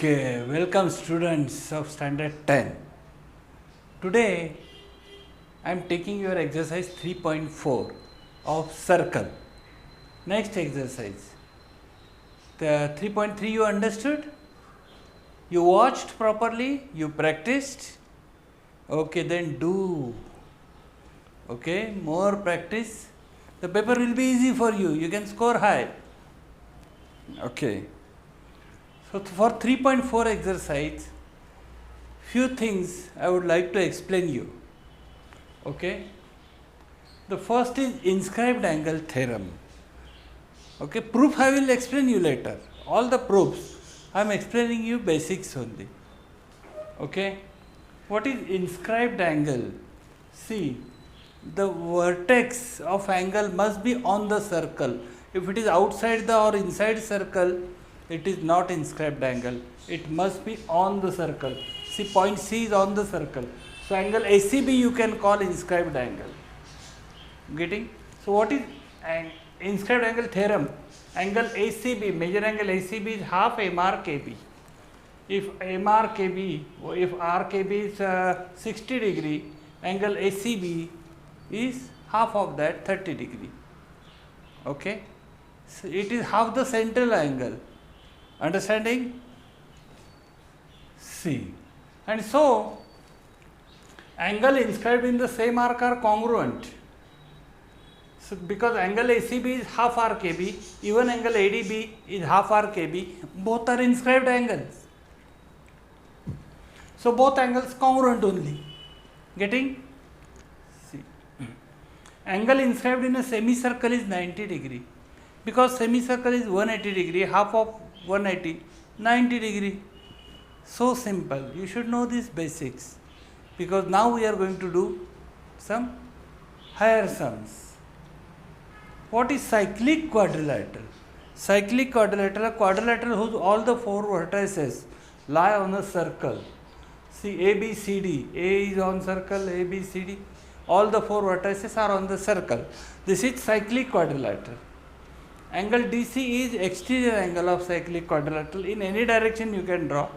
Okay, welcome students of standard 10. Today I am taking your exercise 3.4 of circle. Next exercise. The 3.3 you understood? You watched properly? You practiced? Okay, then do. Okay, more practice. The paper will be easy for you. You can score high. Okay. So for 3.4 exercise, few things I would like to explain you. Okay. The first is inscribed angle theorem. Okay, proof I will explain you later. All the proofs I am explaining you basics only. Okay. What is inscribed angle? See, the vertex of angle must be on the circle. If it is outside the or inside circle, it is not inscribed angle. It must be on the circle. See, point C is on the circle. So angle ACB you can call inscribed angle. Getting? So what is inscribed angle theorem? Angle ACB, major angle ACB is half MRKB. If MRKB, if RKB is 60 degree, angle ACB is half of that, 30 degree. Okay? So it is half the central angle. Understanding? See. And so, angle inscribed in the same arc are congruent. So, because angle ACB is half RKB, even angle ADB is half RKB, both are inscribed angles. So, both angles congruent only. Getting? See. Angle inscribed in a semicircle is 90 degree. Because semicircle is 180 degree, half of 180, 90 degree. So simple. You should know these basics. Because now we are going to do some higher sums. What is cyclic quadrilateral? Cyclic quadrilateral, a quadrilateral whose all the four vertices lie on a circle. See, A, B, C, D. A is on circle, A, B, C, D. All the four vertices are on the circle. This is cyclic quadrilateral. Angle DC is exterior angle of cyclic quadrilateral. In any direction you can draw.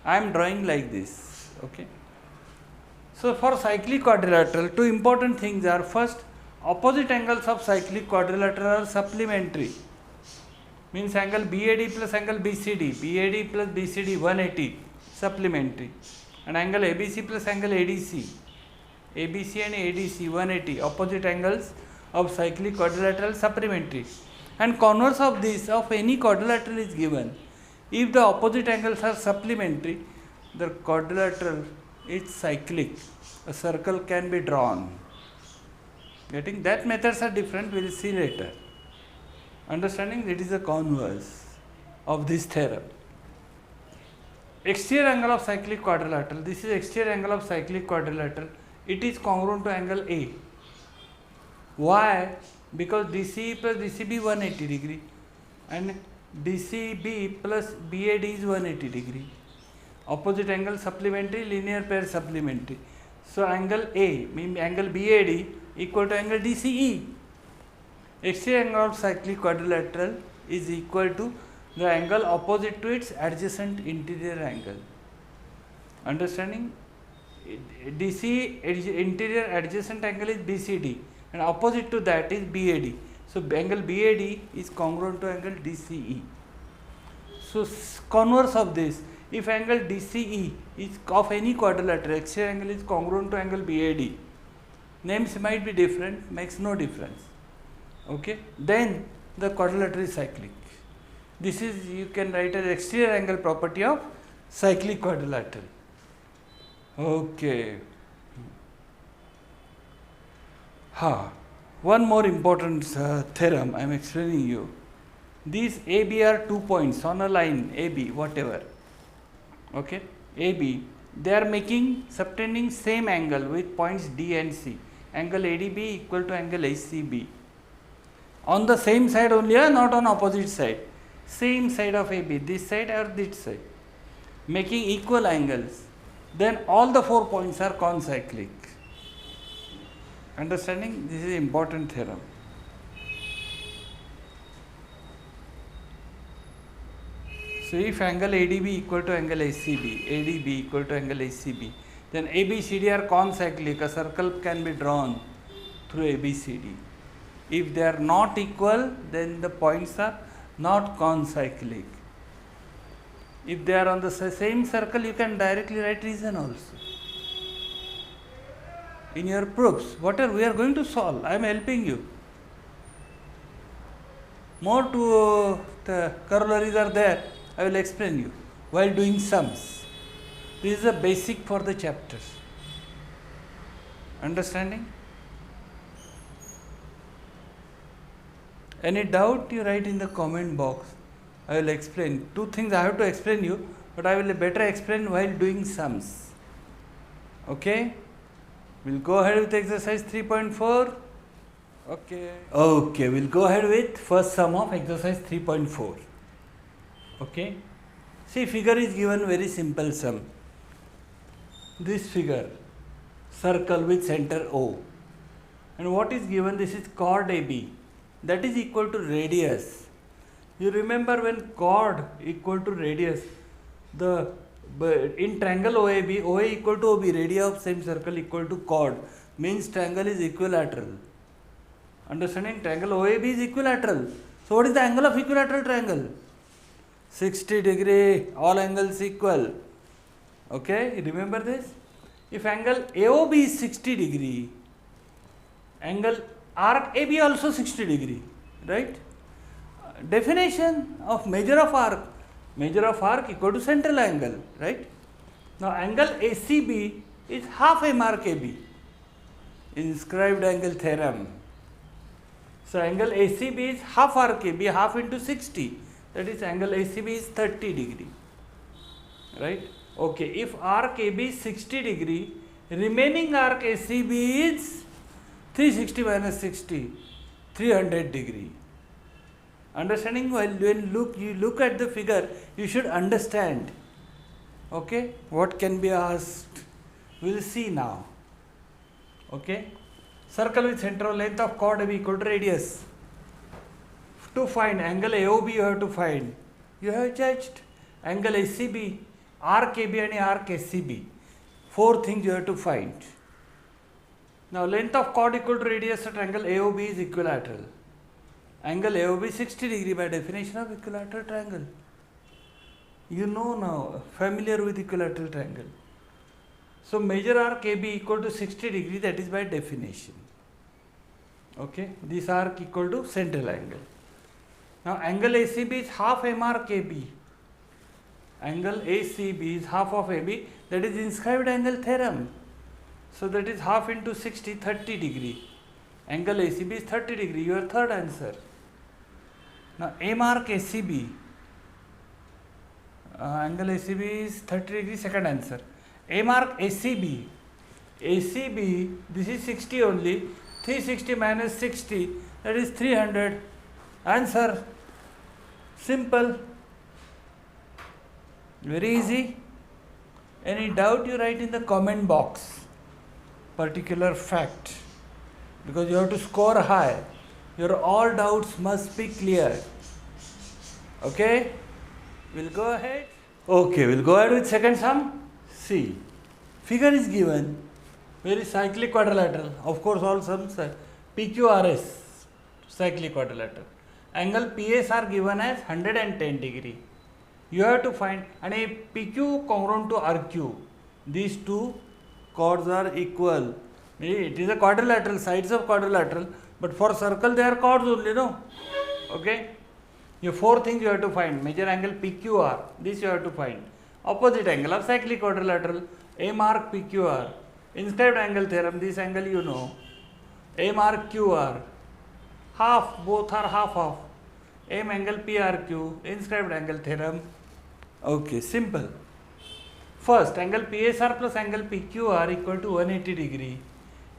I am drawing like this. Okay. So for cyclic quadrilateral, two important things are: first, opposite angles of cyclic quadrilateral are supplementary. Means angle BAD plus angle BCD. BAD plus BCD 180 supplementary. And angle ABC plus angle ADC. ABC and ADC 180 opposite angles of cyclic quadrilateral supplementary. And converse of this, of any quadrilateral is given. If the opposite angles are supplementary, the quadrilateral is cyclic. A circle can be drawn. Getting? That methods are different, we will see later. Understanding? It is a converse of this theorem. Exterior angle of cyclic quadrilateral. This is exterior angle of cyclic quadrilateral. It is congruent to angle A. Why? Because DC plus DCB 180 degree and DCB plus BAD is 180 degree. Opposite angle supplementary, linear pair supplementary. So angle A, means angle BAD equal to angle DCE. Exterior angle of cyclic quadrilateral is equal to the angle opposite to its adjacent interior angle. Understanding? DC interior adjacent angle is BCD. And opposite to that is BAD. So angle BAD is congruent to angle DCE. So converse of this, if angle DCE is of any quadrilateral, exterior angle is congruent to angle BAD. Names might be different, makes no difference. Okay, then the quadrilateral is cyclic. This is, you can write as exterior angle property of cyclic quadrilateral. Okay. One more important theorem I am explaining you. These AB are 2 points on a line AB, whatever. Okay, AB. They are making subtending same angle with points D and C. Angle ADB equal to angle ACB. On the same side only, not on opposite side. Same side of AB, this side or this side. Making equal angles. Then all the 4 points are concyclic. Understanding? This is important theorem. So if angle ADB equal to angle ACB, ADB equal to angle ACB, then ABCD are concyclic. A circle can be drawn through ABCD. If they are not equal, then the points are not concyclic. If they are on the same circle, you can directly write reason also. In your proofs, whatever we are going to solve, I am helping you. More to the corollaries are there, I will explain you while doing sums. This is a basic for the chapters. Understanding? Any doubt you write in the comment box. I will explain. Two things I have to explain you, but I will better explain while doing sums. Okay? We'll go ahead with exercise 3.4. Okay, we'll go ahead with first sum of exercise 3.4. Okay? See, figure is given, very simple sum. This figure, circle with center O. And what is given? This is chord AB. That is equal to radius. You remember when chord equal to radius, in triangle OAB, OA equal to OB, radius of same circle equal to chord, means triangle is equilateral. Understanding? Triangle OAB is equilateral. So what is the angle of equilateral triangle? 60 degree, all angles equal. Okay, remember this? If angle AOB is 60 degree, angle arc AB also 60 degree, right? Definition of measure of arc equal to central angle, right? Now angle ACB is half M arc AB, inscribed angle theorem. So angle ACB is half arc AB, half into 60, that is angle ACB is 30 degree, right? Okay, if arc AB is 60 degree, remaining arc ACB is 360 minus 60, 300 degree. Understanding? When you look at the figure, you should understand. Okay, what can be asked? We will see now. Okay, circle with central length of chord AB equal to radius. To find angle AOB, you have to find. You have judged angle ACB, arc AB and arc ACB. Four things you have to find. Now length of chord equal to radius at angle AOB is equilateral. Angle AOB is 60 degree by definition of equilateral triangle. You know now, familiar with equilateral triangle. So measure arc AB equal to 60 degree, that is by definition. Okay, this arc equal to central angle. Now angle ACB is half M arc AB. Angle ACB is half of AB, that is inscribed angle theorem. So that is half into 60, 30 degree. Angle ACB is 30 degree, your third answer. Now M arc ACB, angle ACB is 30 degree, second answer. M arc ACB, ACB, this is 60 only, 360 minus 60, that is 300. Answer. Simple. Very easy. Any doubt you write in the comment box. Particular fact. Because you have to score high. Your all doubts must be clear. Okay? We'll go ahead. Okay, we'll go ahead with second sum. See, figure is given. Very cyclic quadrilateral. Of course, all sums are PQRS, cyclic quadrilateral. Angle PS are given as 110 degree. You have to find, and a PQ congruent to RQ. These two chords are equal. It is a quadrilateral, sides of quadrilateral, but for circle they are chords only, no? Okay? You four things you have to find. Measure angle PQR, this you have to find. Opposite angle of cyclic quadrilateral, A mark PQR. Inscribed angle theorem, this angle you know. A mark QR. Half, both are half of. M angle PRQ, inscribed angle theorem. Okay, simple. First, angle PSR plus angle PQR equal to 180 degree.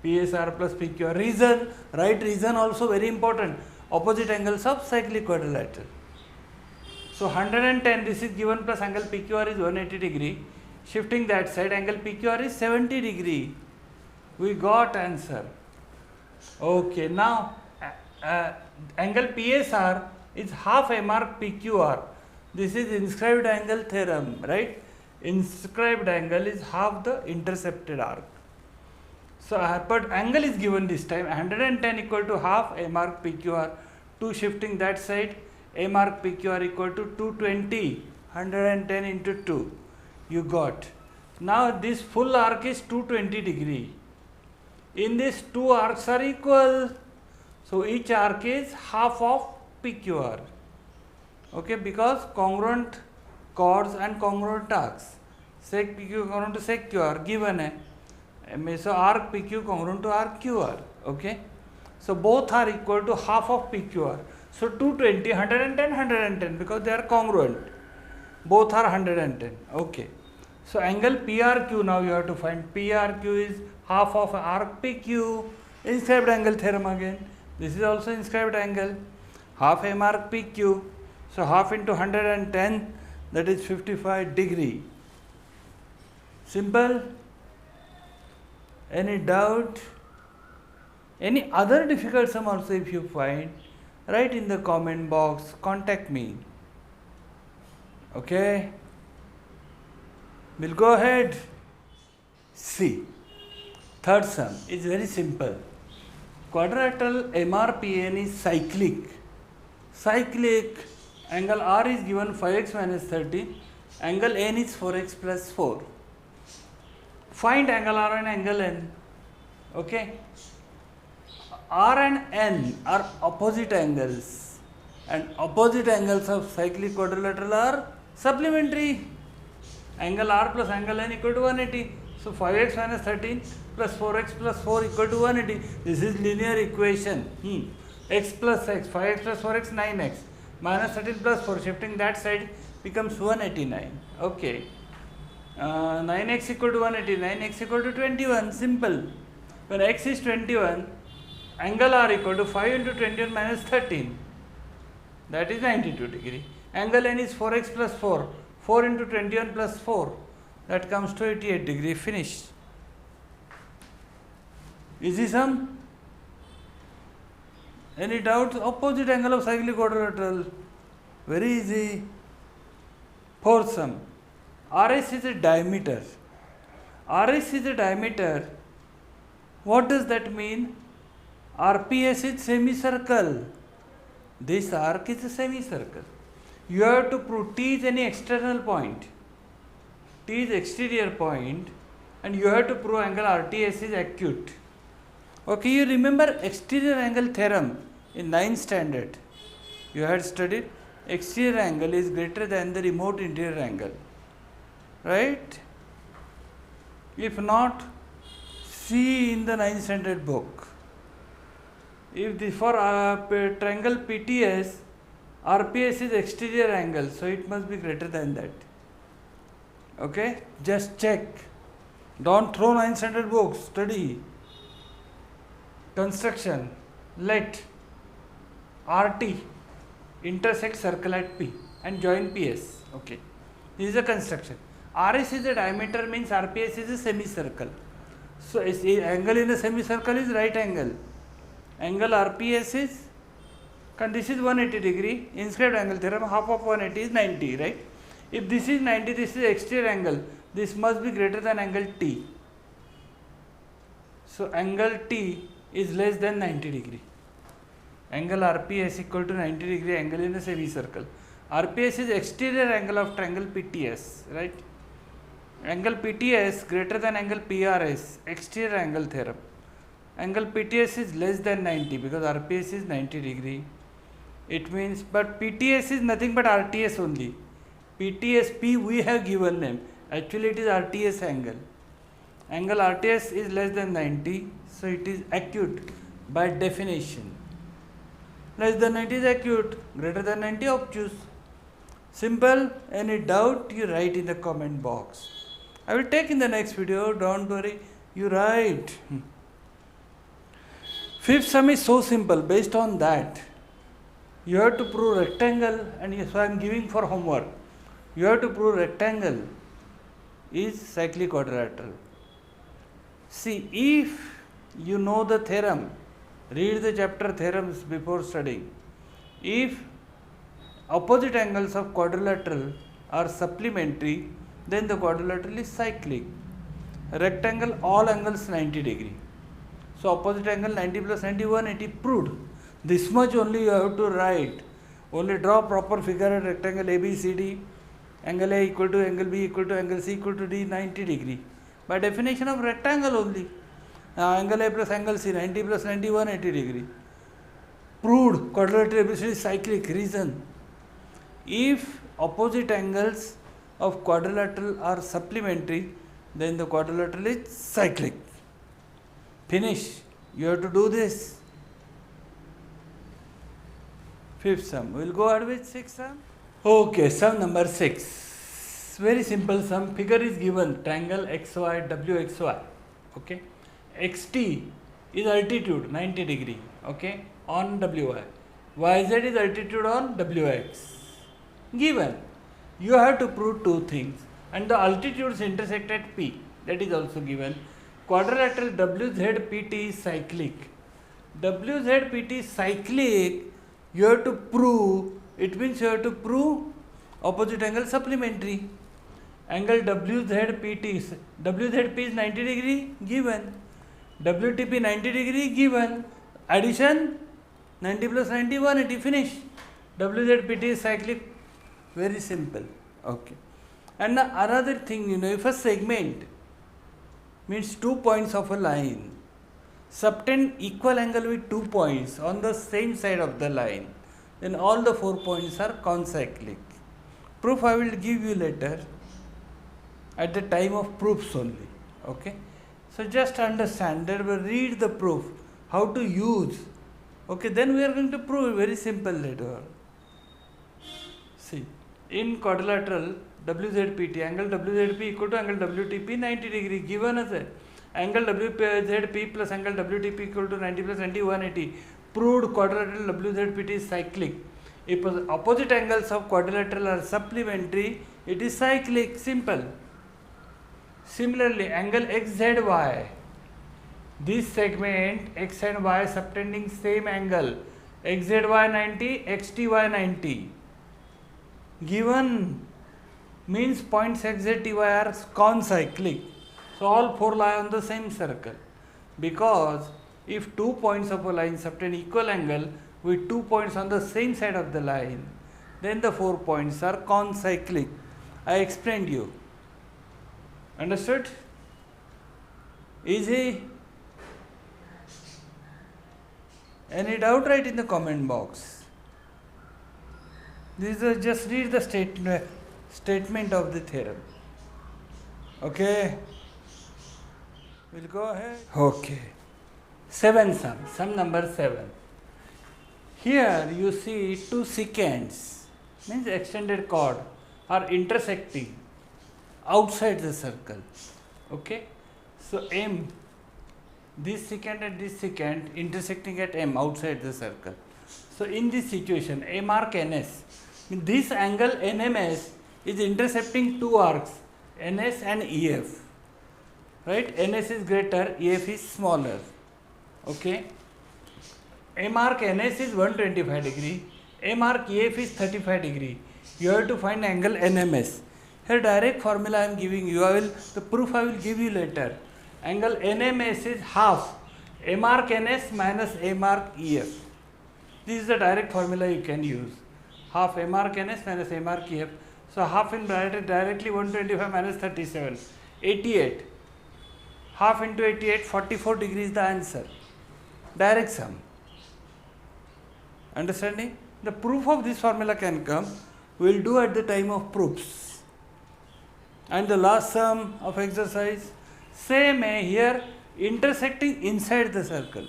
PSR plus PQR. Reason, right reason also very important. Opposite angles of cyclic quadrilateral. So 110, this is given, plus angle PQR is 180 degree. Shifting that side, angle PQR is 70 degree. We got answer. Okay, now angle PSR is half M arc PQR. This is inscribed angle theorem, right? Inscribed angle is half the intercepted arc. So, but angle is given this time 110 equal to half M arc PQR. 2 shifting that side, M arc PQR equal to 220, 110 into 2. You got. Now this full arc is 220 degree. In this, 2 arcs are equal. So each arc is half of PQR. Okay, because congruent chords and congruent arcs. Sec PQ congruent to sec QR given hai. So arc PQ congruent to arc QR. Okay. So both are equal to half of PQR. So 220, 110, 110 because they are congruent. Both are 110. Okay. So angle PRQ now you have to find. PRQ is half of arc PQ. Inscribed angle theorem again. This is also inscribed angle. Half M arc PQ. So half into 110, that is 55 degree. Simple. Any doubt? Any other difficult sum also if you find, write in the comment box, contact me. Okay. We'll go ahead. See. Third sum is very simple. Quadrilateral MRPN is cyclic. Cyclic. Angle R is given 5x minus 30. Angle N is 4x plus 4. Find angle R and angle N. Okay. R and N are opposite angles. And opposite angles of cyclic quadrilateral are supplementary. Angle R plus angle N equal to 180. So 5x minus 13 plus 4x plus 4 equal to 180. This is linear equation. X plus x, 5x plus 4x, 9x. Minus 13 plus 4, shifting that side becomes 189. Okay. 9x equal to 180, 9x equal to 21. Simple. When x is 21, angle R equal to 5 into 21 minus 13. That is 92 degree. Angle N is 4x plus 4. 4 into 21 plus 4. That comes to 88 degree. Finished. Easy sum? Any doubts? Opposite angle of cyclic quadrilateral. Very easy. Fourth sum. RS is a diameter. RS is a diameter. What does that mean? RPS is semicircle. This arc is a semicircle. You have to prove T is any external point. T is exterior point and you have to prove angle RTS is acute. Okay, you remember exterior angle theorem in 9th standard. You had studied exterior angle is greater than the remote interior angle. Right? If not, see in the 9th standard book. If the for triangle PTS, RPS is exterior angle, so it must be greater than that. Okay? Just check. Don't throw 9th standard books. Study. Construction. Let RT intersect circle at P and join PS. Okay. This is a construction. RS is a diameter means RPS is a semicircle. So angle in a semicircle is right angle. Angle RPS is, this is 180 degree. Inscribed angle theorem, half of 180 is 90, right? If this is 90, this is exterior angle. This must be greater than angle T. So angle T is less than 90 degree. Angle RPS equal to 90 degree angle in a semicircle. RPS is exterior angle of triangle PTS, right? Angle PTS greater than angle PRS, exterior angle theorem. Angle PTS is less than 90 because RPS is 90 degree. It means, but PTS is nothing but RTS only. PTS, P we have given name. Actually it is RTS angle. Angle RTS is less than 90, so it is acute by definition. Less than 90 is acute, greater than 90 obtuse. Simple. Any doubt you write in the comment box. I will take in the next video, don't worry, you write. Fifth sum is so simple. Based on that, you have to prove rectangle, and so I am giving for homework. You have to prove rectangle is cyclic quadrilateral. See, if you know the theorem, read the chapter theorems before studying. If opposite angles of quadrilateral are supplementary, then the quadrilateral is cyclic. Rectangle, all angles 90 degree. So opposite angle 90 plus 90, 180, proved. This much only you have to write. Only draw proper figure at rectangle ABCD. Angle A equal to angle B equal to angle C equal to D, 90 degree. By definition of rectangle only. Angle A plus angle C, 90 plus 90, 180 degree. Proved quadrilateral ABCD is cyclic. Reason: if opposite angles of quadrilateral are supplementary, then the quadrilateral is cyclic. Finish. You have to do this. Fifth sum. We will go ahead with sixth sum. Okay, sum number 6. Very simple sum. Figure is given. Triangle XY, WXY. Okay. XT is altitude 90 degree. Okay. On WY. YZ is altitude on WX. Given. You have to prove two things. And the altitudes intersect at P. That is also given. Quadrilateral WZPT is cyclic. WZPT is cyclic. You have to prove. It means you have to prove opposite angle supplementary. Angle WZPT is 90 degree, given. WTP 90 degree, given. Addition 90 plus 90, 180, finish. WZPT is cyclic. Very simple. Okay. And another thing, if a segment means 2 points of a line subtend equal angle with 2 points on the same side of the line, then all the 4 points are concyclic. Proof I will give you later at the time of proofs only. Okay. So just understand that, read the proof, how to use. Okay, then we are going to prove very simple later. See, in quadrilateral WZPT, angle WZP equal to angle WTP 90 degree, given as a angle WZP plus angle WTP equal to 90 plus 90, 180. Proved quadrilateral WZPT is cyclic. If opposite angles of quadrilateral are supplementary, it is cyclic. Simple. Similarly, angle XZY, this segment X and Y subtending same angle, XZY 90, XTY 90. Given means points XZTY are concyclic. So all 4 lie on the same circle. Because if 2 points of a line subtend equal angle with 2 points on the same side of the line, then the 4 points are concyclic. I explained you. Understood? Easy? Any doubt, write in the comment box. This is just read the statement of the theorem. Okay? We'll go ahead. Okay. 7th sum. Sum number 7. Here you see 2 secants, means extended chord, are intersecting outside the circle. Okay? So M, this secant and this secant intersecting at M outside the circle. So in this situation, M arc NS, this angle NMS is intercepting 2 arcs, NS and EF. Right? NS is greater, EF is smaller. Okay? M arc NS is 125 degree, M arc EF is 35 degree. You have to find angle NMS. Here direct formula I am giving you. The proof I will give you later. Angle NMS is half M arc NS minus M arc EF. This is the direct formula you can use. Half M arc NS minus M arc EF. So half in bracket directly 125 minus 37, 88. Half into 88, 44 degrees the answer. Direct sum. Understanding? The proof of this formula can come. We will do at the time of proofs. And the last sum of exercise, same here, intersecting inside the circle.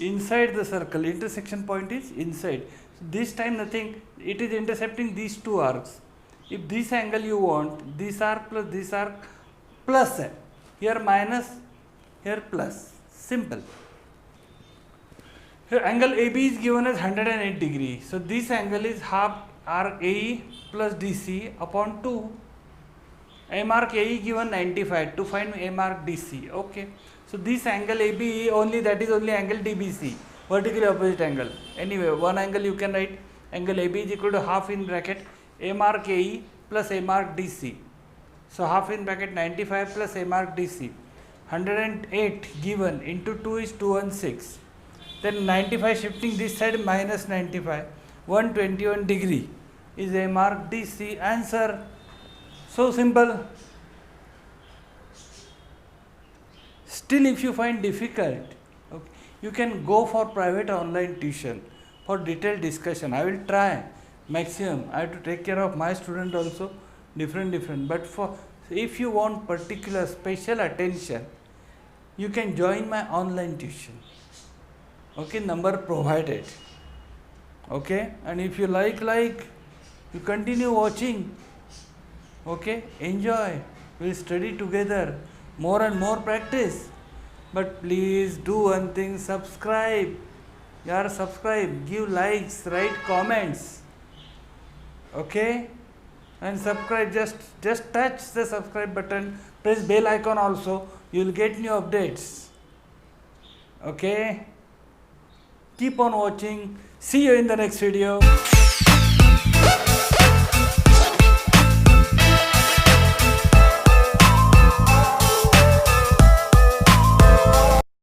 Inside the circle, intersection point is inside. So this time nothing, it is intercepting these 2 arcs. If this angle you want, this arc plus here minus, here plus. Simple. Here angle AB is given as 108 degree. So this angle is half arc AE plus DC upon 2. M arc AE given 95 to find M arc DC. Okay. So this angle AB only, that is only angle DBC, vertically opposite angle. Anyway, one angle you can write angle AB is equal to half in bracket A mark AE plus A mark DC. So half in bracket 95 plus A mark DC. 108 given into 2 is 216. Then 95 shifting this side minus 95. 121 degree is A mark DC. Answer. So simple. Still, if you find difficult, okay, you can go for private online tuition for detailed discussion. I will try maximum. I have to take care of my student also, different. But for if you want particular special attention, you can join my online tuition. Okay, number provided. Okay, and if you like, you continue watching. Okay, enjoy. We'll study together. More and more practice. But please do one thing, subscribe. Subscribe, give likes, write comments. Okay, and subscribe, just touch the subscribe button, press bell icon also, you will get new updates. Okay, keep on watching, see you in the next video.